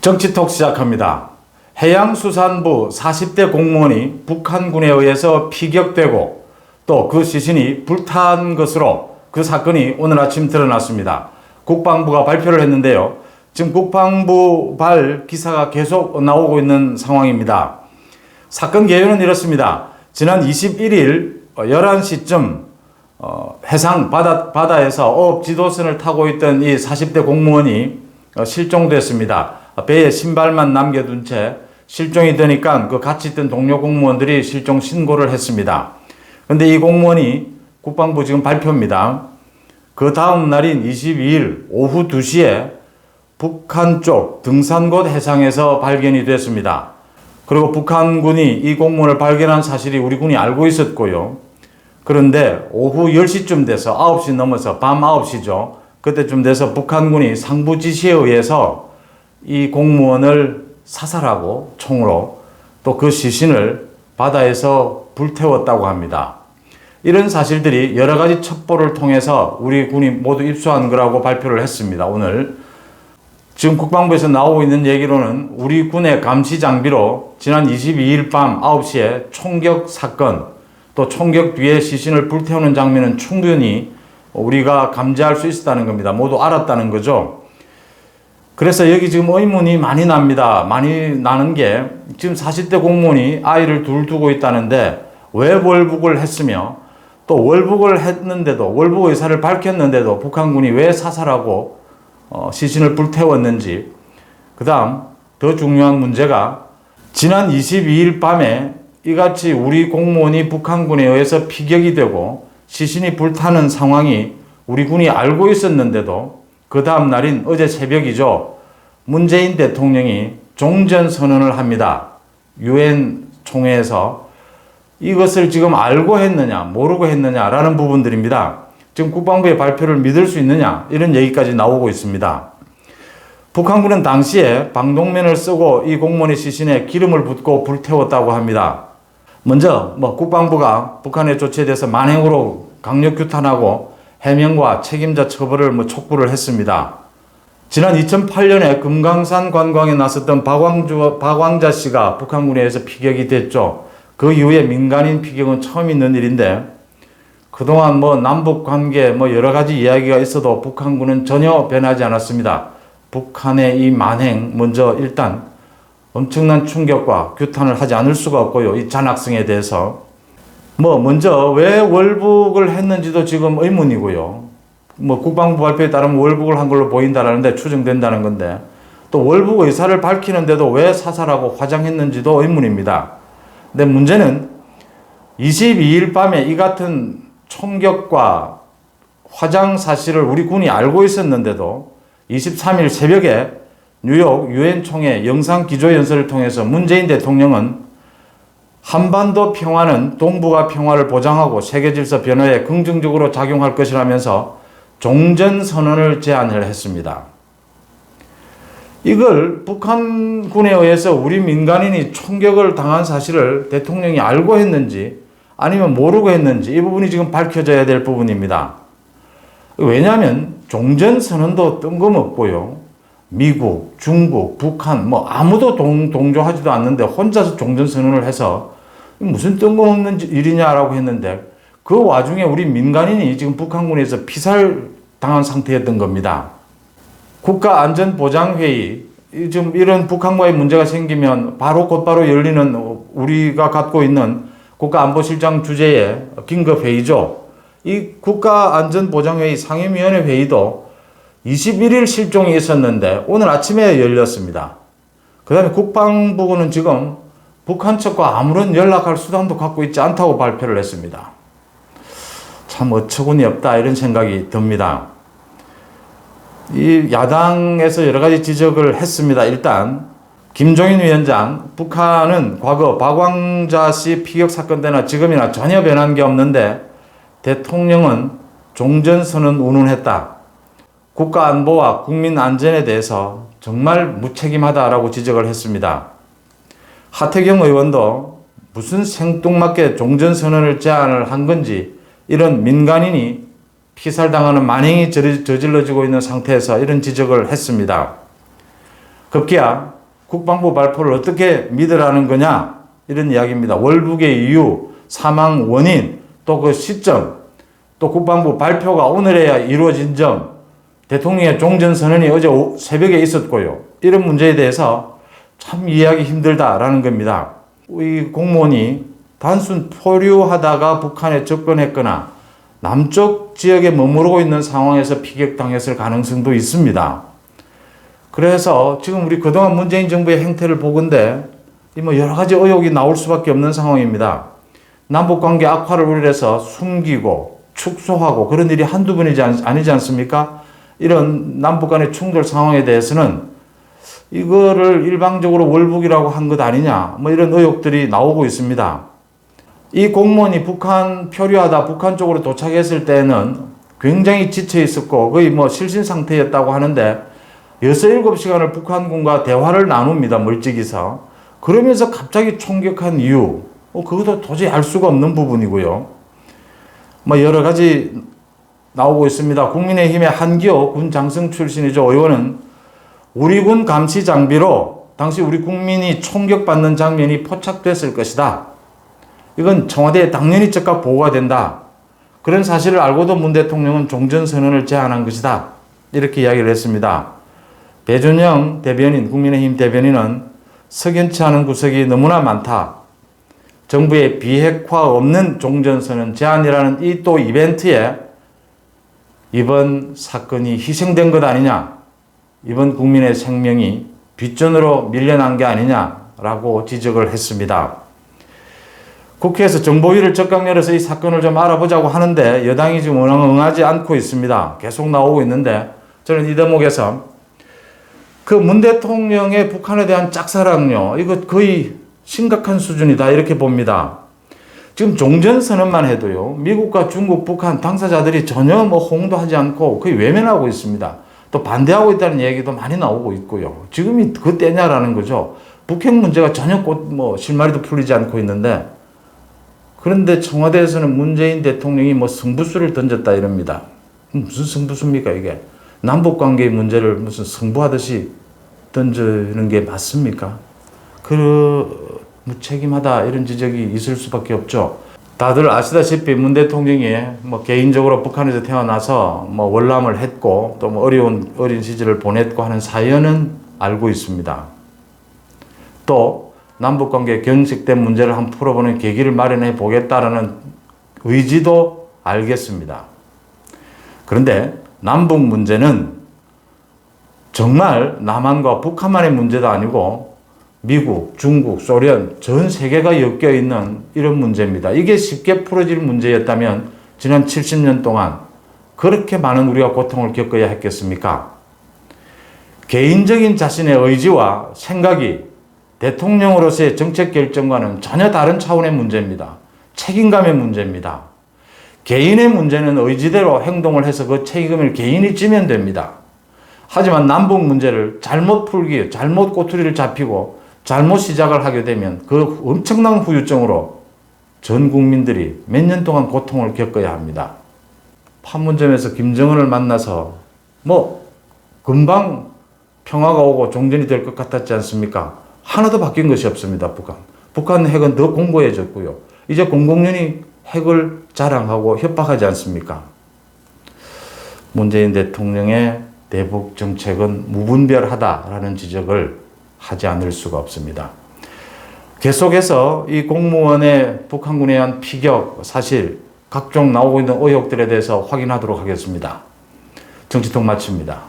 정치톡 시작합니다. 해양수산부 40대 공무원이 북한군에 의해서 피격되고 또 그 시신이 불탄 것으로 그 사건이 오늘 아침 드러났습니다. 국방부가 발표를 했는데요. 지금 국방부발 기사가 계속 나오고 있는 상황입니다. 사건 개요는 이렇습니다. 지난 21일 11시쯤 해상 바다에서 어업 지도선을 타고 있던 이 40대 공무원이 실종됐습니다. 배에 신발만 남겨둔 채 실종이 되니까 그 같이 있던 동료 공무원들이 실종 신고를 했습니다. 그런데 이 공무원이 국방부 지금 발표입니다. 그 다음 날인 22일 오후 2시에 북한 쪽 등산곶 해상에서 발견이 됐습니다. 그리고 북한군이 이 공무원을 발견한 사실이 우리 군이 알고 있었고요. 그런데 오후 10시쯤 돼서 9시 넘어서 밤 9시죠. 그때쯤 돼서 북한군이 상부 지시에 의해서 이 공무원을 사살하고 총으로 또 그 시신을 바다에서 불태웠다고 합니다. 이런 사실들이 여러 가지 첩보를 통해서 우리 군이 모두 입수한 거라고 발표를 했습니다. 오늘 지금 국방부에서 나오고 있는 얘기로는 우리 군의 감시 장비로 지난 22일 밤 9시에 총격 사건 또 총격 뒤에 시신을 불태우는 장면은 충분히 우리가 감지할 수 있었다는 겁니다. 모두 알았다는 거죠. 그래서 여기 지금 의문이 많이 납니다. 많이 나는 게 지금 40대 공무원이 아이를 둘 두고 있다는데 왜 월북을 했으며 또 월북을 했는데도 월북 의사를 밝혔는데도 북한군이 왜 사살하고 시신을 불태웠는지, 그 다음 더 중요한 문제가 지난 22일 밤에 이같이 우리 공무원이 북한군에 의해서 피격이 되고 시신이 불타는 상황이 우리 군이 알고 있었는데도 그 다음 날인 어제 새벽이죠. 문재인 대통령이 종전선언을 합니다. 유엔 총회에서 이것을 지금 알고 했느냐 모르고 했느냐라는 부분들입니다. 지금 국방부의 발표를 믿을 수 있느냐 이런 얘기까지 나오고 있습니다. 북한군은 당시에 방독면을 쓰고 이 공무원의 시신에 기름을 붓고 불태웠다고 합니다. 먼저 국방부가 북한의 조치에 대해서 만행으로 강력 규탄하고 해명과 책임자 처벌을 촉구를 했습니다. 지난 2008년에 금강산 관광에 나섰던 박왕자 씨가 북한군에 의해서 피격이 됐죠. 그 이후에 민간인 피격은 처음 있는 일인데 그동안 남북 관계 여러 가지 이야기가 있어도 북한군은 전혀 변하지 않았습니다. 북한의 이 만행 먼저 일단 엄청난 충격과 규탄을 하지 않을 수가 없고요. 이 잔악성에 대해서 먼저 왜 월북을 했는지도 지금 의문이고요. 국방부 발표에 따르면 월북을 한 걸로 보인다라는데 추정된다는 건데 또 월북 의사를 밝히는데도 왜 사살하고 화장했는지도 의문입니다. 근데 문제는 22일 밤에 이 같은 총격과 화장 사실을 우리 군이 알고 있었는데도 23일 새벽에 뉴욕 유엔 총회 영상 기조연설을 통해서 문재인 대통령은 한반도 평화는 동북아 평화를 보장하고 세계 질서 변화에 긍정적으로 작용할 것이라면서 종전선언을 제안을 했습니다. 이걸 북한군에 의해서 우리 민간인이 총격을 당한 사실을 대통령이 알고 했는지 아니면 모르고 했는지 이 부분이 지금 밝혀져야 될 부분입니다. 왜냐하면 종전선언도 뜬금없고요. 미국, 중국, 북한 아무도 동조하지도 않는데 혼자서 종전선언을 해서 무슨 뜬금없는 일이냐라고 했는데 그 와중에 우리 민간인이 지금 북한군에서 피살당한 상태였던 겁니다. 국가안전보장회의, 지금 이런 북한과의 문제가 생기면 곧바로 열리는 우리가 갖고 있는 국가안보실장 주재의 긴급회의죠. 이 국가안전보장회의 상임위원회 회의도 21일 실종이 있었는데 오늘 아침에 열렸습니다. 그 다음에 국방부는 지금 북한 측과 아무런 연락할 수단도 갖고 있지 않다고 발표를 했습니다. 참 어처구니 없다 이런 생각이 듭니다. 이 야당에서 여러 가지 지적을 했습니다. 일단 김종인 위원장, 북한은 과거 박왕자 씨 피격 사건 때나 지금이나 전혀 변한 게 없는데 대통령은 종전선언 운운했다. 국가안보와 국민안전에 대해서 정말 무책임하다라고 지적을 했습니다. 하태경 의원도 무슨 생뚱맞게 종전선언을 제안을 한 건지 이런 민간인이 피살당하는 만행이 저질러지고 있는 상태에서 이런 지적을 했습니다. 급기야 국방부 발표를 어떻게 믿으라는 거냐? 이런 이야기입니다. 월북의 이유, 사망 원인, 또 그 시점, 또 국방부 발표가 오늘에야 이루어진 점, 대통령의 종전선언이 어제 새벽에 있었고요. 이런 문제에 대해서 참 이해하기 힘들다라는 겁니다. 이 공무원이 단순 포류하다가 북한에 접근했거나 남쪽 지역에 머무르고 있는 상황에서 피격당했을 가능성도 있습니다. 그래서 지금 우리 그동안 문재인 정부의 행태를 보건대 뭐 여러 가지 의혹이 나올 수밖에 없는 상황입니다. 남북관계 악화를 우려해서 숨기고 축소하고 그런 일이 한두 번이지 아니지 않습니까? 이런 남북 간의 충돌 상황에 대해서는 이거를 일방적으로 월북이라고 한 것 아니냐, 뭐 이런 의혹들이 나오고 있습니다. 이 공무원이 북한 표류하다 북한 쪽으로 도착했을 때는 굉장히 지쳐 있었고 거의 뭐 실신 상태였다고 하는데 6, 7시간을 북한군과 대화를 나눕니다. 멀찍이서. 그러면서 갑자기 총격한 이유, 그것도 도저히 알 수가 없는 부분이고요. 뭐 여러 가지 나오고 있습니다. 국민의힘의 한기호 군 장성 출신이죠. 의원은 우리 군 감시 장비로 당시 우리 국민이 총격받는 장면이 포착됐을 것이다. 이건 청와대에 당연히 즉각 보고가 된다. 그런 사실을 알고도 문 대통령은 종전선언을 제안한 것이다. 이렇게 이야기를 했습니다. 배준영 대변인, 국민의힘 대변인은 석연치 않은 구석이 너무나 많다. 정부의 비핵화 없는 종전선언 제안이라는 이 또 이벤트에 이번 사건이 희생된 것 아니냐, 이번 국민의 생명이 뒷전으로 밀려난 게 아니냐라고 지적을 했습니다. 국회에서 정보위를 적극 열어서 이 사건을 좀 알아보자고 하는데 여당이 지금 응하지 않고 있습니다. 계속 나오고 있는데 저는 이 대목에서 그 문 대통령의 북한에 대한 짝사랑요, 이거 거의 심각한 수준이다 이렇게 봅니다. 지금 종전선언만 해도요, 미국과 중국, 북한 당사자들이 전혀 뭐 홍보하지 않고 거의 외면하고 있습니다. 또 반대하고 있다는 얘기도 많이 나오고 있고요. 지금이 그 때냐라는 거죠. 북핵 문제가 전혀 실마리도 풀리지 않고 있는데, 그런데 청와대에서는 문재인 대통령이 뭐 승부수를 던졌다 이럽니다. 무슨 승부수입니까 이게? 남북관계의 문제를 무슨 승부하듯이 던지는 게 맞습니까? 무책임하다 이런 지적이 있을 수밖에 없죠. 다들 아시다시피 문 대통령이 뭐 개인적으로 북한에서 태어나서 뭐 월남을 했고 또 뭐 어린 시절을 보냈고 하는 사연은 알고 있습니다. 또 남북관계 경직된 문제를 한번 풀어보는 계기를 마련해 보겠다라는 의지도 알겠습니다. 그런데 남북 문제는 정말 남한과 북한만의 문제도 아니고 미국, 중국, 소련, 전 세계가 엮여 있는 이런 문제입니다. 이게 쉽게 풀어질 문제였다면 지난 70년 동안 그렇게 많은 우리가 고통을 겪어야 했겠습니까? 개인적인 자신의 의지와 생각이 대통령으로서의 정책 결정과는 전혀 다른 차원의 문제입니다. 책임감의 문제입니다. 개인의 문제는 의지대로 행동을 해서 그 책임을 개인이 지면 됩니다. 하지만 남북 문제를 잘못 풀기, 잘못 꼬투리를 잡히고 잘못 시작을 하게 되면 그 엄청난 후유증으로 전 국민들이 몇 년 동안 고통을 겪어야 합니다. 판문점에서 김정은을 만나서 금방 평화가 오고 종전이 될 것 같았지 않습니까? 하나도 바뀐 것이 없습니다. 북한 핵은 더 공고해졌고요. 이제 공공연히 핵을 자랑하고 협박하지 않습니까? 문재인 대통령의 대북 정책은 무분별하다라는 지적을 하지 않을 수가 없습니다. 계속해서 이 공무원의 북한군에 의한 피격 사실 각종 나오고 있는 의혹들에 대해서 확인하도록 하겠습니다. 정치통 마칩니다.